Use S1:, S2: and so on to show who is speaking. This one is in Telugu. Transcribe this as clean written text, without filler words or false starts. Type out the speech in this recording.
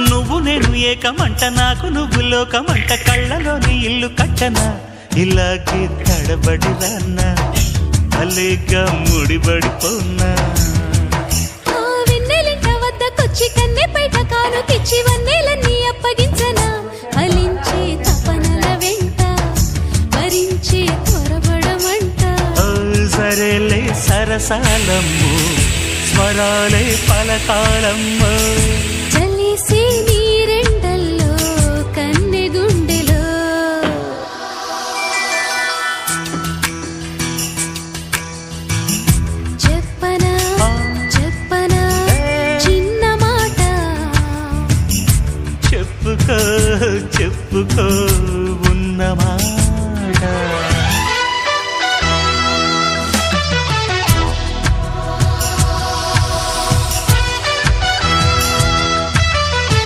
S1: నువ్వు నేను ఏకమంట నాకు నువ్వు లోకమంట కళ్ళలోని ఇల్లు కట్టనా ఇలాగే తడబడి రాన్నా అలేగా ముడిబడిపోన్నా
S2: వెన్నెలింట వద్దకొచ్చి కన్నె పైట కాలు తెచ్చి వన్నెలన్నీ అప్పగించనా ఫలించే తపనల వెంట భరించే త్వరపడమంట
S1: సరేలే సరసాలమ్ము స్వరాలే పలకాలమ్ము
S2: చలిసే నీరెండల్లో కన్నె గుండెలో చెప్పనా చెప్పనా చిన్న మాట
S1: చెప్పుకో చెప్పుకో ఉన్న మాట